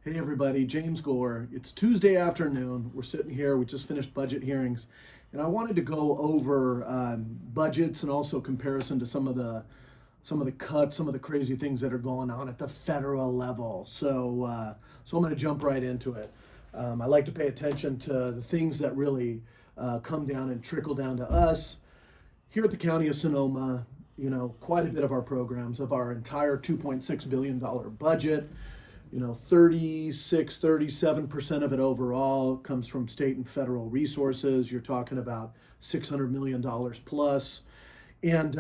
Hey everybody, James Gore. It's Tuesday afternoon. We're sitting here. We just finished budget hearings, and I wanted to go over budgets and also comparison to some of the cuts, some of the crazy things that are going on at the federal level. So I'm going to jump right into it. I like to pay attention to the things that really come down and trickle down to us here at the County of Sonoma. Quite a bit of our programs, of our entire $2.6 billion budget. 37% of it overall comes from state and federal resources. You're talking about $600 million plus. And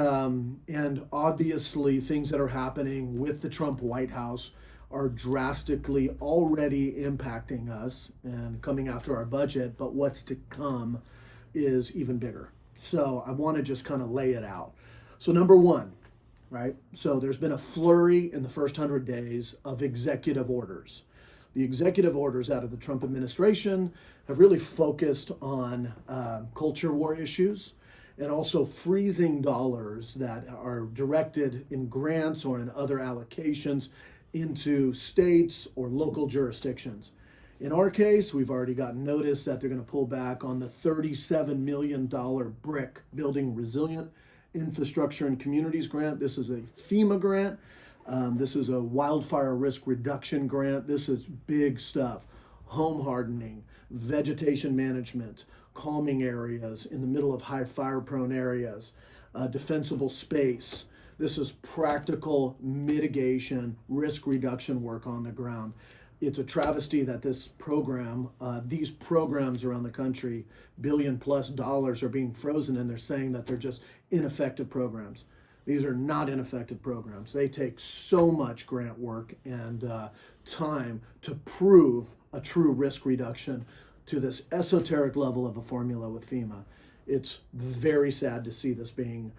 obviously, things that are happening with the Trump White House are drastically already impacting us and coming after our budget. But what's to come is even bigger. So I want to just kind of lay it out. So, number one, right? So there's been a flurry in the first 100 days of executive orders. The executive orders out of the Trump administration have really focused on culture war issues and also freezing dollars that are directed in grants or in other allocations into states or local jurisdictions. In our case, we've already gotten notice that they're going to pull back on the $37 million BRIC, Building Resilient Infrastructure and Communities grant. This is a FEMA grant. This is a wildfire risk reduction grant. This is big stuff. Home hardening, vegetation management, calming areas in the middle of high fire prone areas, defensible space. This is practical mitigation, risk reduction work on the ground. It's a travesty that this program, these programs around the country, $1 billion+ are being frozen, and they're saying that they're just ineffective programs. These are not ineffective programs. They take so much grant work and time to prove a true risk reduction to this esoteric level of a formula with FEMA. It's very sad to see this being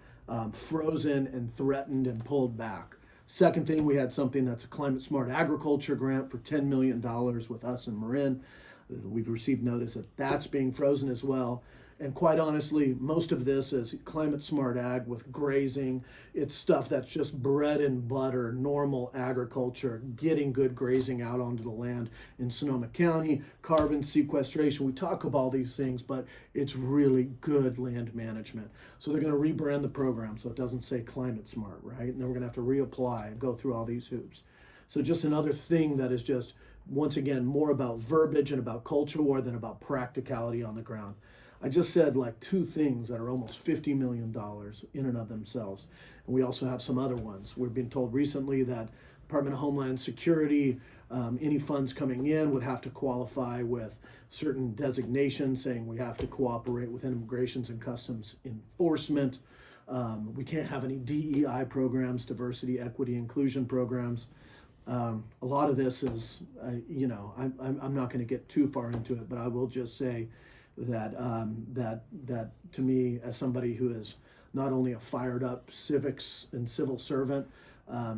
frozen and threatened and pulled back. Second thing, we had something that's a climate smart agriculture grant for $10 million with us and Marin. We've received notice that that's being frozen as well. And quite honestly, most of this is climate smart ag with grazing. It's stuff that's just bread and butter, normal agriculture, getting good grazing out onto the land in Sonoma County, carbon sequestration. We talk about all these things, but it's really good land management. So they're going to rebrand the program so it doesn't say climate smart, right? And then we're going to have to reapply and go through all these hoops. So just another thing that is just, once again, more about verbiage and about culture war than about practicality on the ground. I just said like two things that are almost $50 million in and of themselves. And we also have some other ones. We've been told recently that Department of Homeland Security, any funds coming in would have to qualify with certain designations saying we have to cooperate with Immigrations and Customs Enforcement. We can't have any DEI programs, diversity, equity, inclusion programs. A lot of this is, I'm not going to get too far into it, but I will just say that to me, as somebody who is not only a fired up civics and civil servant,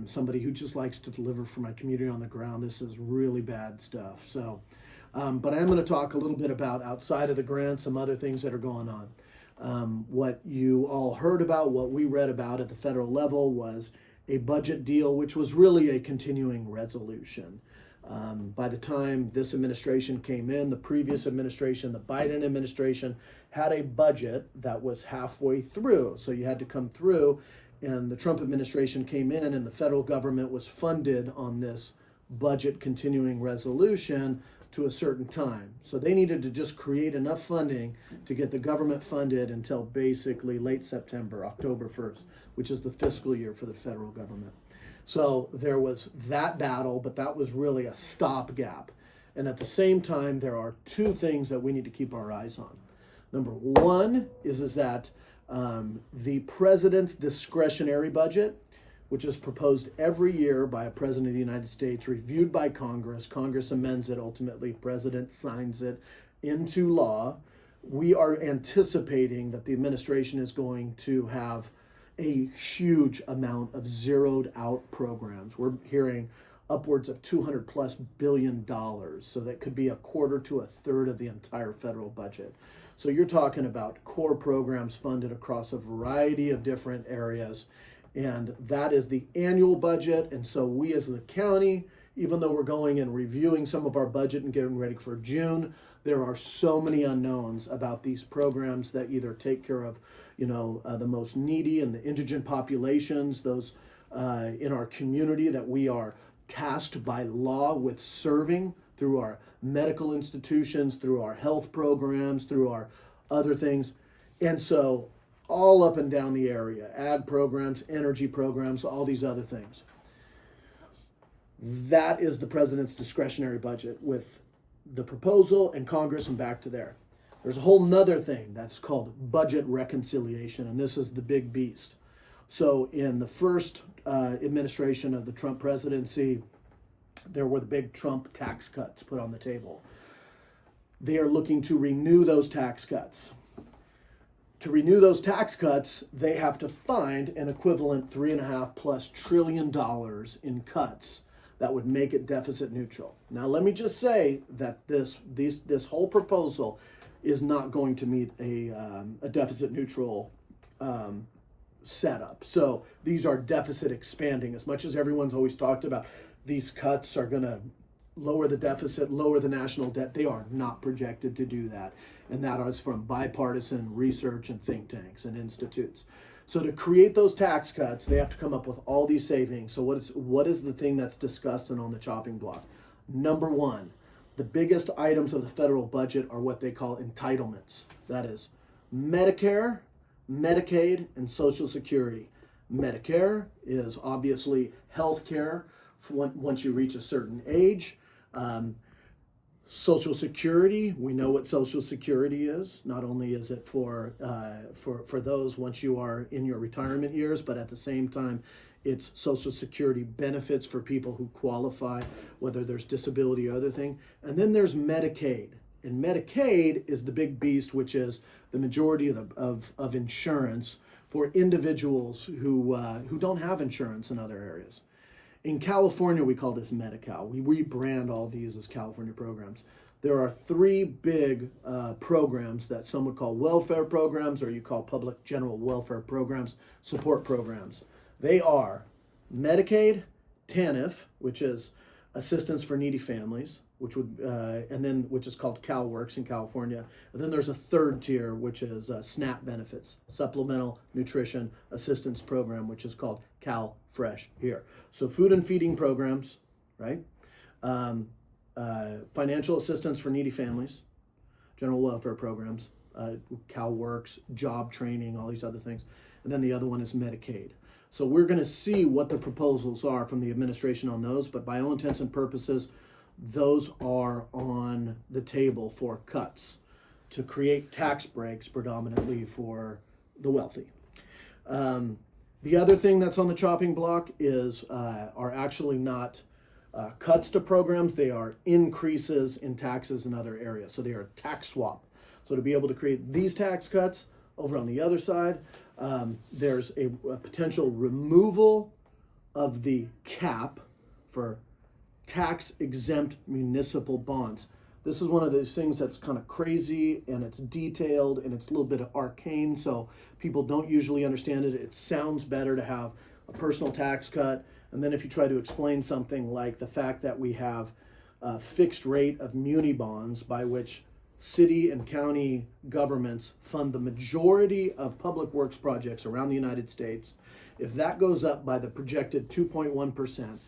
somebody who just likes to deliver for my community on the ground, this is really bad stuff. So, but I am going to talk a little bit about outside of the grant, some other things that are going on. What you all heard about, what we read about at the federal level was a budget deal, which was really a continuing resolution. By the time this administration came in, the previous administration, the Biden administration, had a budget that was halfway through. So you had to come through, and the Trump administration came in, and the federal government was funded on this budget continuing resolution to a certain time. So they needed to just create enough funding to get the government funded until basically late September, October 1st, which is the fiscal year for the federal government. So there was that battle, but that was really a stopgap. And at the same time, there are two things that we need to keep our eyes on. Number one is that the president's discretionary budget, which is proposed every year by a president of the United States, reviewed by Congress. Congress amends it, ultimately, president signs it into law. We are anticipating that the administration is going to have a huge amount of zeroed out programs. We're hearing upwards of $200+ billion. So that could be a quarter to a third of the entire federal budget. So you're talking about core programs funded across a variety of different areas. And that is the annual budget. And so we as the county even though we're going and reviewing some of our budget and getting ready for June, there are so many unknowns about these programs that either take care of, the most needy and the indigent populations, those in our community that we are tasked by law with serving through our medical institutions, through our health programs, through our other things. And so all up and down the area, ag programs, energy programs, all these other things. That is the president's discretionary budget with the proposal and Congress and back to there. There's a whole nother thing that's called budget reconciliation, and this is the big beast. So in the first administration of the Trump presidency, there were the big Trump tax cuts put on the table. They are looking to renew those tax cuts. To renew those tax cuts, they have to find an equivalent $3.5+ trillion in cuts that would make it deficit neutral. Now, let me just say that this whole proposal is not going to meet a deficit neutral setup. So these are deficit expanding. As much as everyone's always talked about, these cuts are going to lower the deficit, lower the national debt. They are not projected to do that. And that is from bipartisan research and think tanks and institutes. So to create those tax cuts, they have to come up with all these savings. So what is the thing that's discussed and on the chopping block? Number one, the biggest items of the federal budget are what they call entitlements. That is Medicare, Medicaid, and Social Security. Medicare is obviously health care once you reach a certain age. Social Security, we know what Social Security is. Not only is it for those once you are in your retirement years, but at the same time, it's Social Security benefits for people who qualify, whether there's disability or other thing. And then there's Medicaid. And Medicaid is the big beast, which is the majority of insurance for individuals who don't have insurance in other areas. In California, we call this Medi-Cal. We rebrand all these as California programs. There are three big programs that some would call welfare programs, or you call public general welfare programs, support programs. They are Medicaid, TANF, which is assistance for needy families, which is called CalWorks in California. And then there's a third tier, which is SNAP benefits, Supplemental Nutrition Assistance Program, which is called CalFresh here. So food and feeding programs, right? Financial assistance for needy families, general welfare programs, CalWorks, job training, all these other things. And then the other one is Medicaid. So we're going to see what the proposals are from the administration on those, but by all intents and purposes, those are on the table for cuts to create tax breaks predominantly for the wealthy. The other thing that's on the chopping block are actually not cuts to programs. They are increases in taxes in other areas. So they are tax swap. So to be able to create these tax cuts over on the other side, there's a potential removal of the cap for tax-exempt municipal bonds. This is one of those things that's kind of crazy, and it's detailed, and it's a little bit arcane, so people don't usually understand it. It sounds better to have a personal tax cut, and then if you try to explain something like the fact that we have a fixed rate of muni bonds by which city and county governments fund the majority of public works projects around the United States, if that goes up by the projected 2.1%,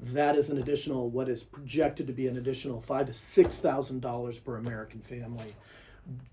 that is an additional, what is projected to be an additional $5,000 to $6,000 per American family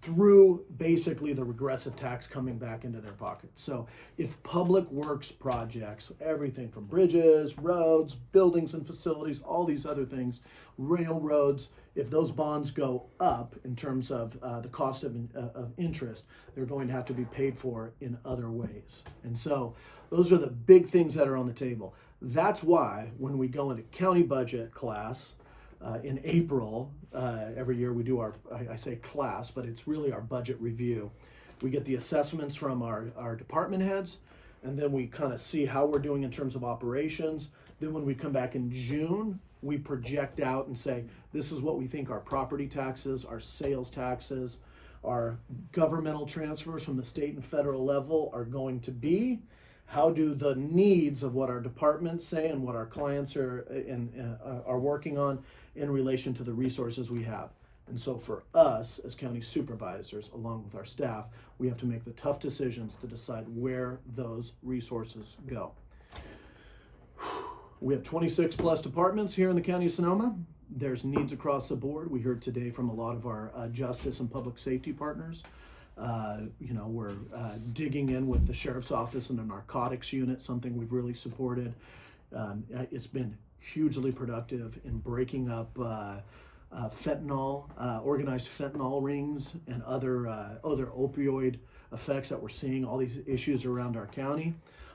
through basically the regressive tax coming back into their pocket. So if public works projects, everything from bridges, roads, buildings and facilities, all these other things, railroads, if those bonds go up in terms of the cost of interest, they're going to have to be paid for in other ways. And so those are the big things that are on the table. That's why when we go into county budget class in April, every year we do I say class, but it's really our budget review. We get the assessments from our department heads, and then we kind of see how we're doing in terms of operations. Then when we come back in June, we project out and say, this is what we think our property taxes, our sales taxes, our governmental transfers from the state and federal level are going to be. how do the needs of what our departments say and what our clients are working on in relation to the resources we have. And so for us as county supervisors, along with our staff, we have to make the tough decisions to decide where those resources go. We have 26 plus departments here in the county of Sonoma. There's needs across the board. We heard today from a lot of our justice and public safety partners. We're digging in with the sheriff's office and the narcotics unit, something we've really supported. It's been hugely productive in breaking up fentanyl, organized fentanyl rings, and other opioid effects that we're seeing, all these issues around our county.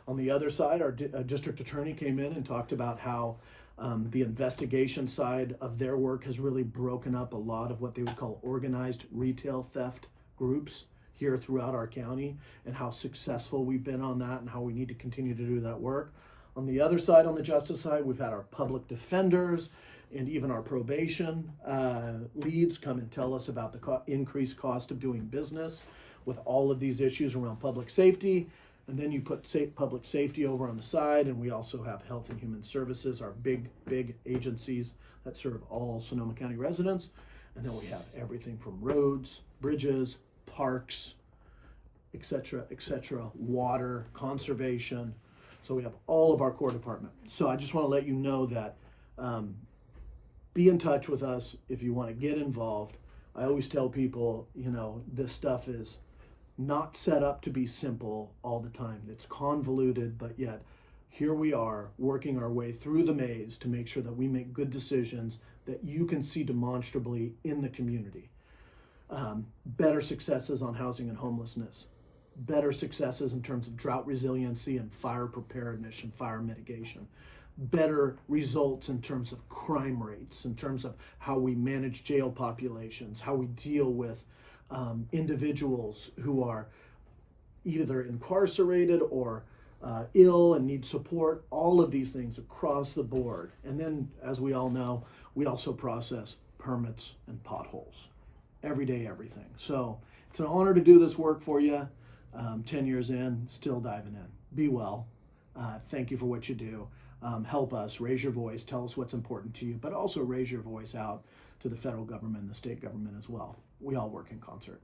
On the other side, our district attorney came in and talked about how the investigation side of their work has really broken up a lot of what they would call organized retail theft groups here throughout our county, and how successful we've been on that and how we need to continue to do that work. On the other side, on the justice side, we've had our public defenders and even our probation leads come and tell us about the increased cost of doing business with all of these issues around public safety. And then you put public safety over on the side, and we also have Health and Human Services, our big agencies that serve all Sonoma County residents. And then we have everything from roads, bridges, parks, etc., water, conservation. So we have all of our core department. So I just want to let you know that be in touch with us if you want to get involved. I always tell people, this stuff is not set up to be simple all the time. It's convoluted, but yet here we are working our way through the maze to make sure that we make good decisions that you can see demonstrably in the community. Better successes on housing and homelessness, better successes in terms of drought resiliency and fire preparedness and fire mitigation, better results in terms of crime rates, in terms of how we manage jail populations, how we deal with individuals who are either incarcerated or ill and need support, all of these things across the board. And then, as we all know, we also process permits and potholes. Every day, everything. So it's an honor to do this work for you. 10 years in, still diving in. Be well. Thank you for what you do. Help us, raise your voice, tell us what's important to you, but also raise your voice out to the federal government and the state government as well. We all work in concert.